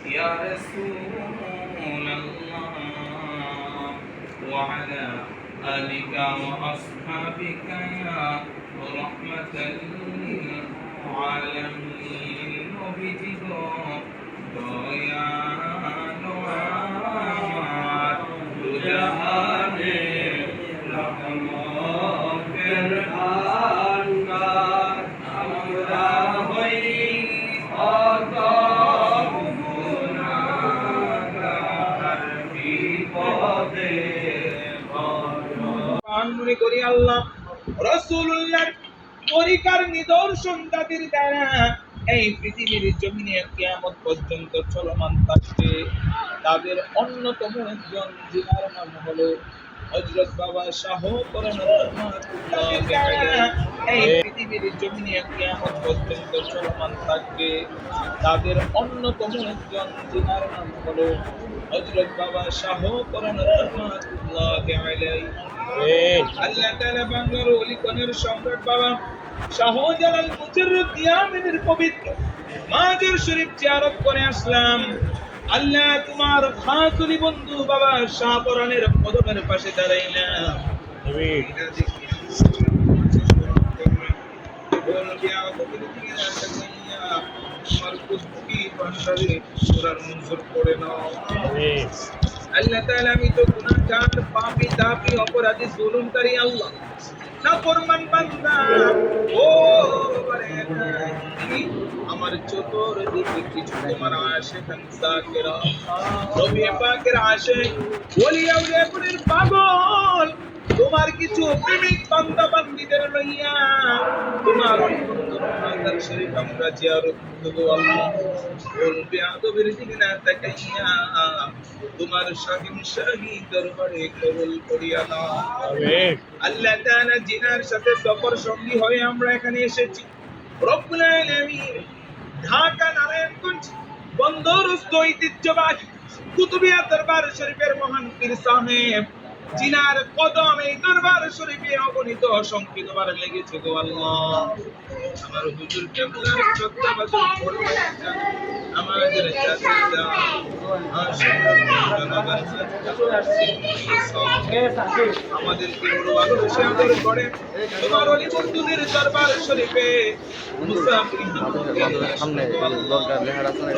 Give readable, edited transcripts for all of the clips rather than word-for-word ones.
يا رسول الله وعلى آلك وأصحابك يا رحمة للعالمين نبيك দয়ালু আমার দুজাহানে রহমতের ভান্ডার আমরা হই অত গুনাহগার বিপদে মনে করি আল্লাহ রাসূলুল্লাহর তরিকার নিদর্শন তাদের দ্বারা এই পৃথিবীর জমিনে কিয়ামত পর্যন্ত চলমান থাকবে। তাদের অন্যতম একজন যিনার নাম হলো হযরত বাবা শাহ এই পৃথিবীর জমিনে কিয়ামত পর্যন্ত চলমান থাকবে। তাদের অন্যতম একজন যিনার নাম হলো হযরত বাবা শাহ আল্লাহ তাআলা বাংলার ওলিগণের সম্রাট বাবা শাহজালাল মুজাররদ ইয়ামিনের পবিত্র মাজার শরীফ জিয়ারত করে আসলাম। আল্লাহ তোমার খাসুলি বন্ধু বাবা শাহপরানের কদমের পাশে দাঁড়াইলাম। আমিন। আল্লাহ তাআলা আমি তো গুনাহগার পাপী তাপী অপরাধী জুলুমকারী আল্লাহ নাফরমান বান্দা ও আমার চতুর্দিকে কিছু তোমার আশিক জাকিরা নবী পাকের আশিক ওলি আউলিয়া কুলের পাগল তোমার কিছু প্রেমিক বান্দা বান্দীদের লইয়া তোমার মাজার শরীফ আমরা জিয়ারত করব আল্লাহ বলবে আদবের দিকে না তাকাইয়া তোমার শাহী দরবারে কবুল করিয়া নাও আমিন। আল্লাহ তাআলা জিনার সাথে সফর সঙ্গী হয়ে আমরা এখানে এসেছি রব্বুল আলামিন ঢাকা নারায়ণগঞ্জ বন্দরস্থ ঐতিহ্যবাহী কুতুবিয়া দরবার শরীফের মহান পীর সাহেব জিনার কদম এই দরবার শরীফে অগণিত অসংখ্যবার লেগেছে গো আল্লাহ আমার হুজুর কেবলার শ্রদ্ধাভাজন করবেন আমাদের চাচা আমাদেরকে বড় ভালোবেসে আদর করে তোমার ওলি বন্ধুদের দরবার শরীফে মুসাফির সামনে দরকার লেখা আছে না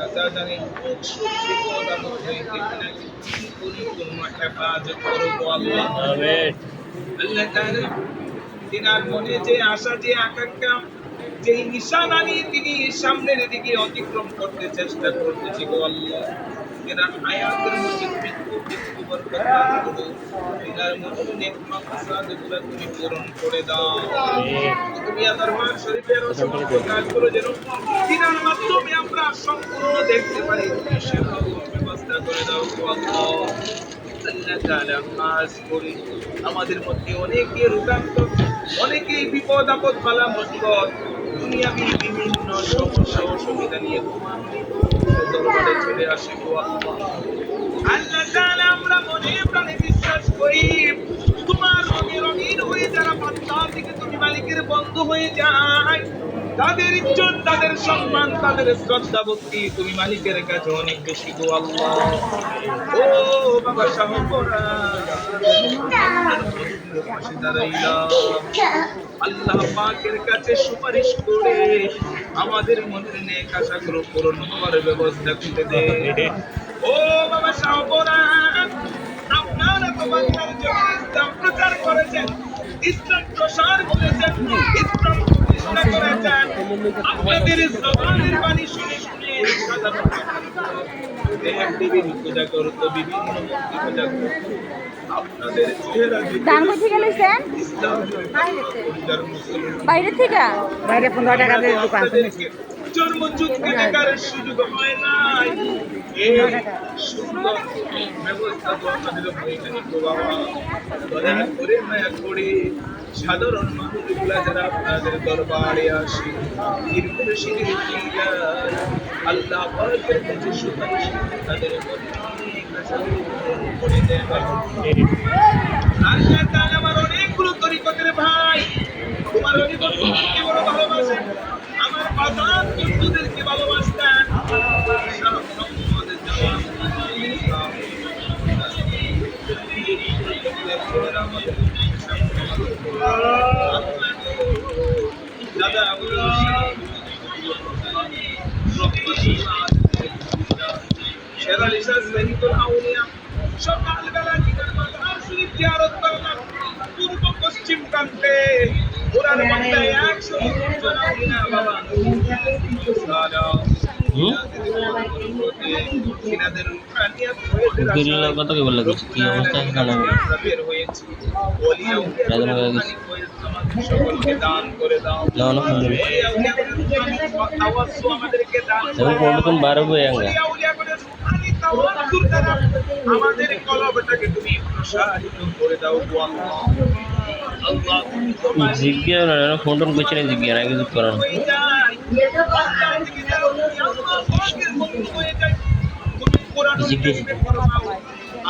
আল্লাহ জানি হেফাজত করো আল্লাহ আমিন। আল্লাহ তাআলা তিনার মনে যে আশা যে আকাঙ্ক্ষা যে নিশানা নিয়ে তিনি সামনের দিকে অতিক্রম করতে চেষ্টা করতেছি গো আল্লাহ তিনার হায়াতের মধ্যে মৃত্যু বরকত দান করো তিনার মনে নেক মাকসাদগুলো তুমি পূরণ করে দাও আমিন। তুমি দরবার শরীফের অসংখ্য কাজগুলো যেন তিনার মাধ্যমে আমরা সম্পূর্ণ দেখতে পারি সেটা ব্যবস্থা করে দাও গো আল্লাহ। আল্লাহ তাআলা খাস করে আমাদের মধ্যে অনেকে রোগাক্ত অনেকেই বিপদ আপদ বালা মুসিবত দুনিয়াবি বিভিন্ন সমস্যা অসুবিধা নিয়ে দরবারে চলে আসে গো আল্লাহ। আল্লাহ তাআলা আমরা মনে প্রাণে বিশ্বাস করি তোমার রঙিন হয়ে যারা বান্দার দিকে তুমি মালিকের বন্ধু হয়ে যায় তাদের ইজ্জত তাদের সম্মান তাদের শ্রদ্ধা ভক্তি তুমি মালিকের কাছে অনেক বেশি গো আল্লাহ। ও বাবা শাহপরা আল্লাহ পাকের কাছে সুপারিশ করে আমাদের মনের নেক আশাগুলো পূরণ করার ব্যবস্থা করে দে। ও বাবা শাহপরা আপনারা তো বাংলার জন্য ইসলাম প্রচার করেছেন ইসলাম প্রসার করেছেন ইসলাম প্রতিষ্ঠা করেছেন আপনাদের জবানের বাণী শুনে শুনে সাধারণ দেবদেবীর পূজা করতো বিভিন্ন মূর্তি পূজা করতো আপনাদের চেহারা দান কই থেকে লইছেন বাইরে থেকে বাইরে 15 টাকা দিয়ে দোকান শুনেছি জন্মযুক্তি দেখার সুযোগ হয় নাই এই সুন্দর ব্যবস্থা তো আমাদের হয়নি তো বাবা দয়া করে মায়া করে সাধারণ মানুষগুলা যারা আপনাদের দরবারে আসে নির্ভুল শিখির আল্লাহ পাকের কাছে সুপারিশ তাদের করে দেন। আল্লাহ তাআলা আমার অনেকগুলো তরিকতের ভাই তোমার অনেক দাদা সেরা লিসাস সহিদুল আউলিয়া সকালবেলা দিনের মাঝার শরীফ জিয়ারত করলাম পূর্ব পশ্চিম প্রান্তে ওরার মধ্যে 100 জন আউলিয়া বাবা সিনাদের রুহানিয়াত হয়েছে গরিলার কথা কি বললো কি অবস্থা জানা আমরা বের হয়েছি ওলিয়া রাজন হয়ে গেছে সকলকে দান করে দাও না না সুন্দর এই আউলিয়াদের রুহানি তাওয়াজ্জু আমাদেরকে দান এবং কোনরকম বারো বই আঙ্গা ওলিয়া উলিয়া করে রুহানি তাওয়াজ্জুর দ্বারা আমাদের কলবটাকে তুমি প্রসারিত করে দাও গো আল্লাহ আল্লাহ তোমার জিজ্ঞাসা না ফোন টোন করছে না জিজ্ঞাসা না কিছু করার হয়ে যায় আল্লাহ থেকে যেন আল্লাহ পাকের বন্ধু হয়ে যায় তুমি কোরআনুল কারীমে ফরমাও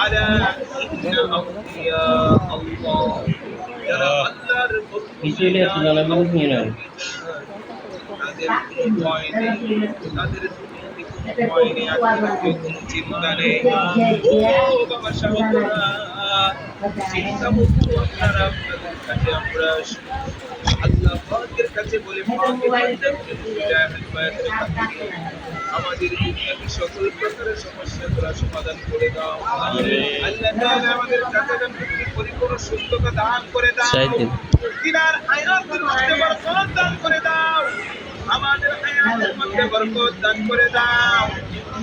আলা ইন্না আউলিয়া আল্লাহ যারা আল্লাহর বন্ধু কিছু হলে এত জানাবেন কি না তাদের কোনো ভয় নেই তাদের কোনো ভয় নেই আজকে কোনো চিন্তা নেই ও বাবা সাহেবরা চিন্তা মুক্ত আপনারা আপনাদের কাছে আমরা আল্লাহ পাকের কাছে বলে আমাদের দুনিয়াকে সকল প্রকারের সমস্যাগুলো সমাধান করে দাও আল্লাহ তাআলা আমাদের চাচাকে পরিপূর্ণ সুস্থতা দান করে দাও তিনার হায়াতের মধ্যে বরকত দান করে দাও আমাদের হায়াতের মধ্যে বরকত দান করে দাও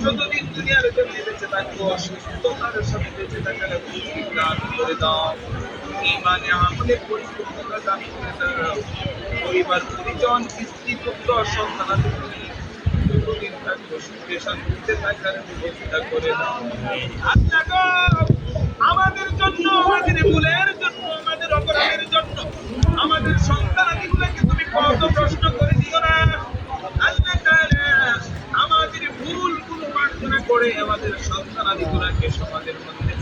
যতদিন দুনিয়ার জমিনে বেঁচে থাকবো সুস্থতার সাথে বেঁচে থাকার তৌফিক দান করে দাও ঈমানে আমলে পরিপূর্ণতা দান করে দাও পরিবার পরিজন স্ত্রী পুত্র সন্তানাদি যতদিন থাকবো সুখে শান্তিতে থাকার ব্যবস্থা করে দাও আল্লাহ গো আমাদের জন্য আমাদের ভুলের জন্য আমাদের অপরাধের জন্য আমাদের সন্তানাদিগুলোকে তুমি কত প্রশ্ন করে দিও না আল্লাহ তাআলা আমাদের ভুলগুলো মার্জনা করে আমাদের সন্তানাদিগুলোকে সমাজের মধ্যে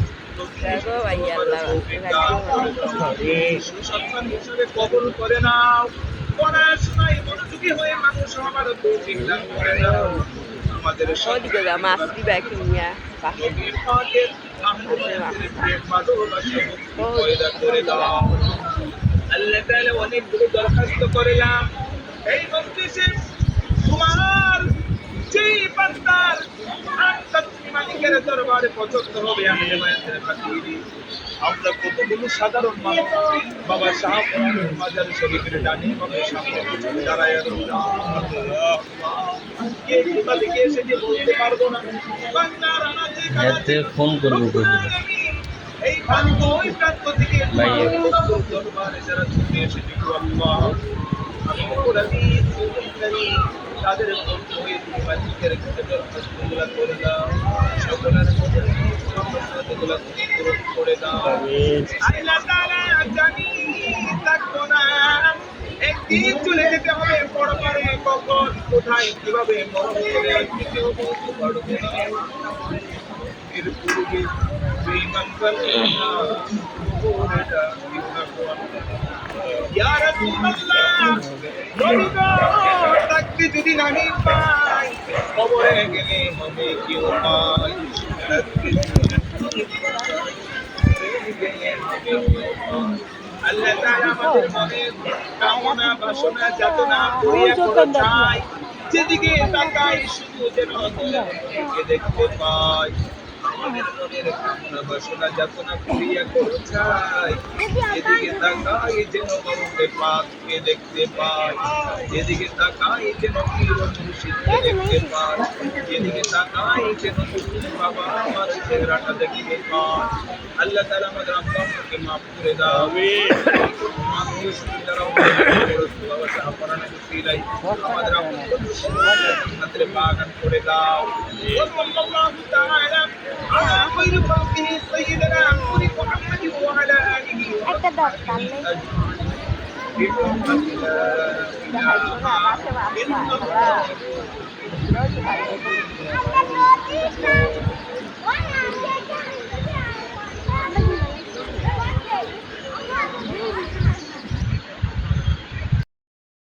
সুসন্তান হিসেবে কবুল করে নাও পড়াশোনায় মনোযোগী হয়ে মানুষ আমার তৌফিক দান করে দাও আমাদের আল্লাহ তাআলা অনেকগুলো দরখাস্ত করলাম এই মজলিসে তোমার যেই বান্দার আত্মা তুমি মালিকের দরবারে পছন্দ হবে আমি নেমায়াতের খাতিরে আমরা কতগুলো সাধারণ মানুষ বাবা সাহেব মাজার শরীফের ডানে বাবা সামনে দাঁড়ায় কে কোথা থেকে এসে যে বলতে পারবো না বান্দার আনাচে এতে ফোন করবো এই প্রান্ত ওই প্রান্ত থেকে ভাইয়া। দরবারে যারা ছুটে এসেছে আল্লাহ আমি অপরাধী তাদের হয়ে তুমি মালিকের কাছে দরখাস্তগুলো করে দাও সকলের সমস্যাগুলো তুমি পূরণ করে দাও আল্লাহ তাআলা জানি থাকবো না একদিন চলে যেতে হবে পরপারে কখন কোথায় কিভাবে মরণ করে আসবে কেউ বলতে পারবে না এর পূর্বে বেঈমান বান্দা ওরেটা ইয়া রাসূলুল্লাহ নবী গো তাকবি যদি নাহি পাই কবরে গেলে হবে কি উপায় আল্লাহ তাআলা আমাদের মনের কামনা বাসনা যাতনা পূরণ করে চাই যেদিকে তাকাই শুধু যেন তোমাকে দেখতে পাই আমাদের মনের কামনা বাসনা যাতনা পূরণ করে চাই যেদিকে তাকাই যেন তোমাকে পাককে দেখতে পাই যেদিকে তাকাই যেন পীর মুর্শিদকে দেখতে পাই যেদিকে তাকাই যেন তুমি বাবা আমার চেহারাটা দেখতে পাই আল্লাহ তাআলা আমাদের আম্মাকে maaf করে দাও মানুষ যারা বাবা সাহাবারা নসিলাই আমাদের আপনাদের বাগান করে দাও সাল্লাল্লাহু তাআলা আলা খায়রি খালকিহি সাইয়্যিদিনা মুহাম্মদ ওয়া আলা আলিহি একটা দরকার নেই ইল্লাল্লাহ